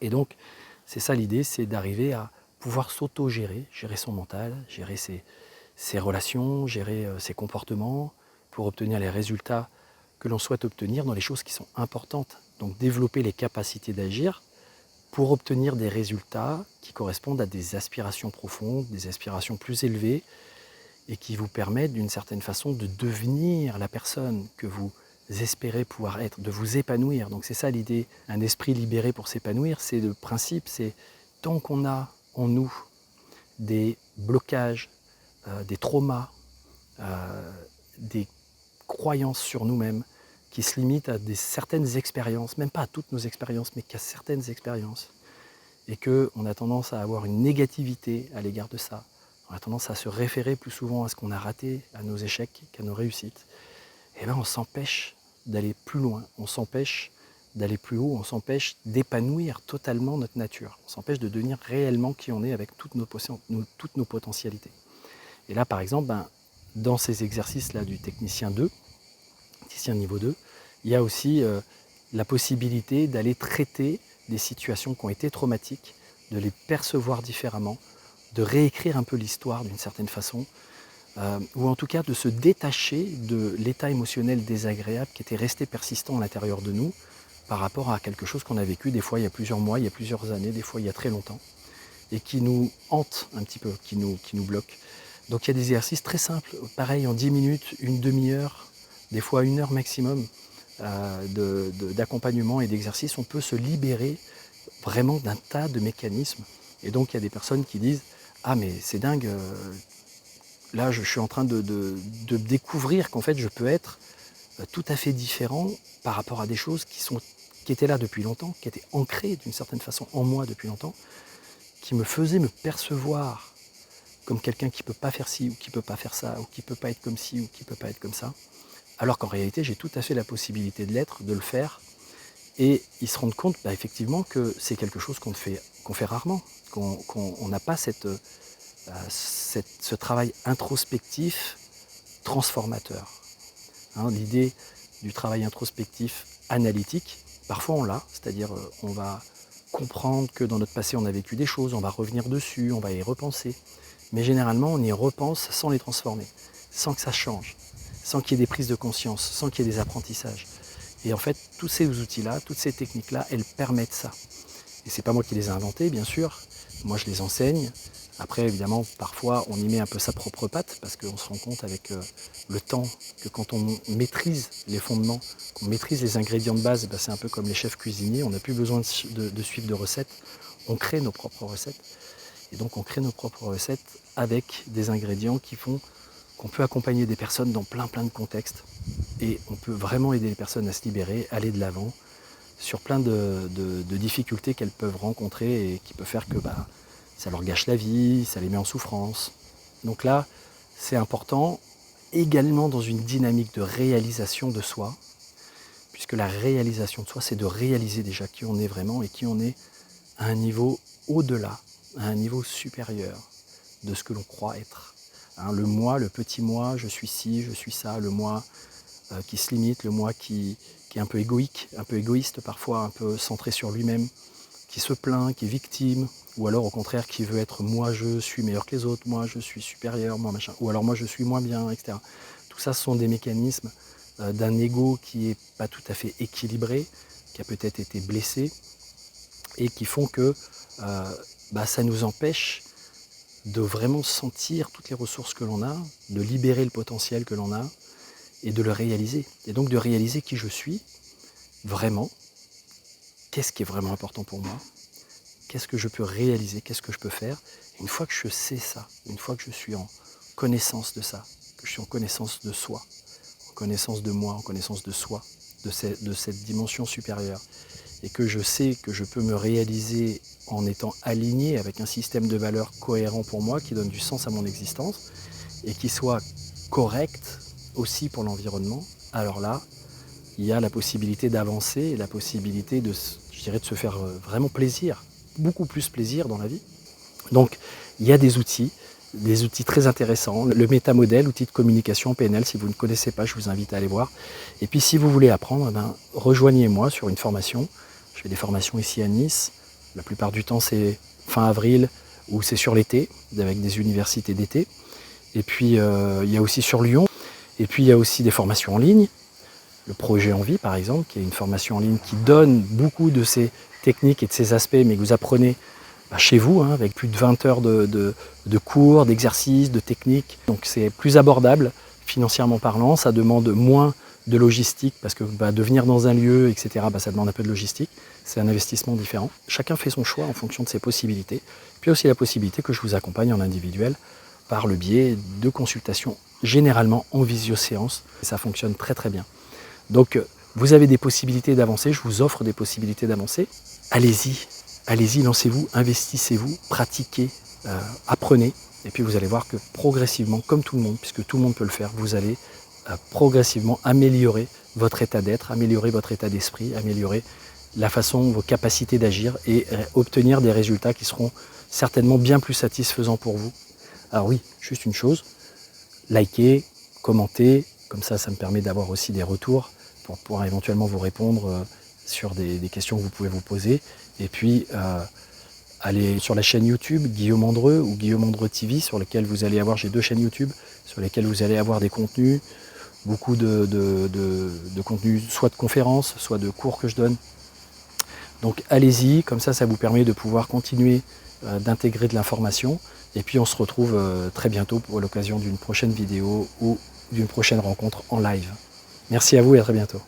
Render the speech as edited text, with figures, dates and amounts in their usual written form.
Et donc, c'est ça l'idée, c'est d'arriver à pouvoir s'auto-gérer, gérer son mental, gérer ses relations, gérer ses comportements, pour obtenir les résultats que l'on souhaite obtenir dans les choses qui sont importantes. Donc développer les capacités d'agir pour obtenir des résultats qui correspondent à des aspirations profondes, des aspirations plus élevées, et qui vous permettent d'une certaine façon de devenir la personne que vous espérez pouvoir être, de vous épanouir. Donc c'est ça l'idée, un esprit libéré pour s'épanouir, c'est le principe, c'est tant qu'on a en nous des blocages, des traumas, des croyances sur nous-mêmes qui se limitent à certaines expériences, même pas à toutes nos expériences, mais qu'à certaines expériences, et qu'on a tendance à avoir une négativité à l'égard de ça. On a tendance à se référer plus souvent à ce qu'on a raté, à nos échecs qu'à nos réussites. Et bien on s'empêche d'aller plus loin, on s'empêche d'aller plus haut, on s'empêche d'épanouir totalement notre nature. On s'empêche de devenir réellement qui on est avec toutes nos potentialités. Et là par exemple, dans ces exercices-là du technicien 2, technicien niveau 2, il y a aussi la possibilité d'aller traiter des situations qui ont été traumatiques, de les percevoir différemment, de réécrire un peu l'histoire d'une certaine façon, ou en tout cas de se détacher de l'état émotionnel désagréable qui était resté persistant à l'intérieur de nous par rapport à quelque chose qu'on a vécu des fois il y a plusieurs mois, il y a plusieurs années, des fois il y a très longtemps, et qui nous hante un petit peu, qui nous bloque. Donc il y a des exercices très simples, pareil en 10 minutes, une demi-heure, des fois 1 heure maximum d'accompagnement et d'exercice, on peut se libérer vraiment d'un tas de mécanismes. Et donc il y a des personnes qui disent « Ah mais c'est dingue, là je suis en train de découvrir qu'en fait je peux être tout à fait différent par rapport à des choses qui étaient là depuis longtemps, qui étaient ancrées d'une certaine façon en moi depuis longtemps, qui me faisaient me percevoir comme quelqu'un qui ne peut pas faire ci ou qui ne peut pas faire ça, ou qui ne peut pas être comme ci ou qui ne peut pas être comme ça, alors qu'en réalité j'ai tout à fait la possibilité de l'être, de le faire, et ils se rendent compte effectivement que c'est quelque chose qu'on fait rarement, qu'on n'a pas ce travail introspectif transformateur. L'idée du travail introspectif analytique, parfois on l'a, c'est-à-dire on va comprendre que dans notre passé on a vécu des choses, on va revenir dessus, on va y repenser, mais généralement on y repense sans les transformer, sans que ça change, sans qu'il y ait des prises de conscience, sans qu'il y ait des apprentissages. Et en fait, tous ces outils-là, toutes ces techniques-là, elles permettent ça. Et c'est pas moi qui les ai inventées, bien sûr. Moi, je les enseigne. Après, évidemment, parfois, on y met un peu sa propre patte, parce qu'on se rend compte avec le temps que quand on maîtrise les fondements, qu'on maîtrise les ingrédients de base, c'est un peu comme les chefs cuisiniers, on n'a plus besoin de suivre de recettes, on crée nos propres recettes. Et donc, on crée nos propres recettes avec des ingrédients qui font qu'on peut accompagner des personnes dans plein de contextes. Et on peut vraiment aider les personnes à se libérer, aller de l'avant, sur plein de difficultés qu'elles peuvent rencontrer et qui peuvent faire que ça leur gâche la vie, ça les met en souffrance. Donc là, c'est important, également dans une dynamique de réalisation de soi, puisque la réalisation de soi, c'est de réaliser déjà qui on est vraiment et qui on est à un niveau au-delà, à un niveau supérieur de ce que l'on croit être. Le moi, le petit moi, je suis ci, je suis ça, le moi qui se limite, le moi qui est un peu égoïque, un peu égoïste parfois, un peu centré sur lui-même, qui se plaint, qui est victime, ou alors au contraire qui veut être moi je suis meilleur que les autres, moi je suis supérieur, moi machin, ou alors moi je suis moins bien, etc. Tout ça, ce sont des mécanismes d'un ego qui n'est pas tout à fait équilibré, qui a peut-être été blessé, et qui font que ça nous empêche de vraiment sentir toutes les ressources que l'on a, de libérer le potentiel que l'on a, et de le réaliser. Et donc de réaliser qui je suis, vraiment, qu'est-ce qui est vraiment important pour moi, qu'est-ce que je peux réaliser, qu'est-ce que je peux faire. Et une fois que je sais ça, une fois que je suis en connaissance de ça, que je suis en connaissance de soi, en connaissance de moi, en connaissance de soi, de cette dimension supérieure, et que je sais que je peux me réaliser en étant aligné avec un système de valeurs cohérent pour moi, qui donne du sens à mon existence, et qui soit correct aussi pour l'environnement, alors là, il y a la possibilité d'avancer, et la possibilité de se faire vraiment plaisir, beaucoup plus plaisir dans la vie. Donc, il y a des outils très intéressants. Le métamodèle, outil de communication PNL, si vous ne connaissez pas, je vous invite à aller voir. Et puis, si vous voulez apprendre, rejoignez-moi sur une formation. Je fais des formations ici à Nice, La plupart du temps, c'est fin avril ou c'est sur l'été, avec des universités d'été. Et puis, il y a aussi sur Lyon. Et puis, il y a aussi des formations en ligne. Le projet En Vie, par exemple, qui est une formation en ligne qui donne beaucoup de ces techniques et de ces aspects, mais que vous apprenez chez vous, hein, avec plus de 20 heures de cours, d'exercices, de techniques. Donc c'est plus abordable, financièrement parlant. Ça demande moins de logistique, parce que de venir dans un lieu, etc., ça demande un peu de logistique. C'est un investissement différent. Chacun fait son choix en fonction de ses possibilités. Puis aussi la possibilité que je vous accompagne en individuel par le biais de consultations, généralement en visio-séance. Ça fonctionne très très bien. Donc vous avez des possibilités d'avancer, je vous offre des possibilités d'avancer. Allez-y, allez-y, lancez-vous, investissez-vous, pratiquez, apprenez. Et puis vous allez voir que progressivement, comme tout le monde, puisque tout le monde peut le faire, vous allez progressivement améliorer votre état d'être, améliorer votre état d'esprit, améliorer la façon, vos capacités d'agir et obtenir des résultats qui seront certainement bien plus satisfaisants pour vous. Alors oui, juste une chose, likez, commentez, comme ça, ça me permet d'avoir aussi des retours pour pouvoir éventuellement vous répondre sur des questions que vous pouvez vous poser. Et puis, allez sur la chaîne YouTube Guillaume Andreu ou Guillaume Andreu TV, sur lesquelles vous allez avoir, j'ai 2 chaînes YouTube, sur lesquelles vous allez avoir des contenus, beaucoup de contenus, soit de conférences, soit de cours que je donne. Donc allez-y, comme ça vous permet de pouvoir continuer d'intégrer de l'information. Et puis on se retrouve très bientôt pour l'occasion d'une prochaine vidéo ou d'une prochaine rencontre en live. Merci à vous et à très bientôt.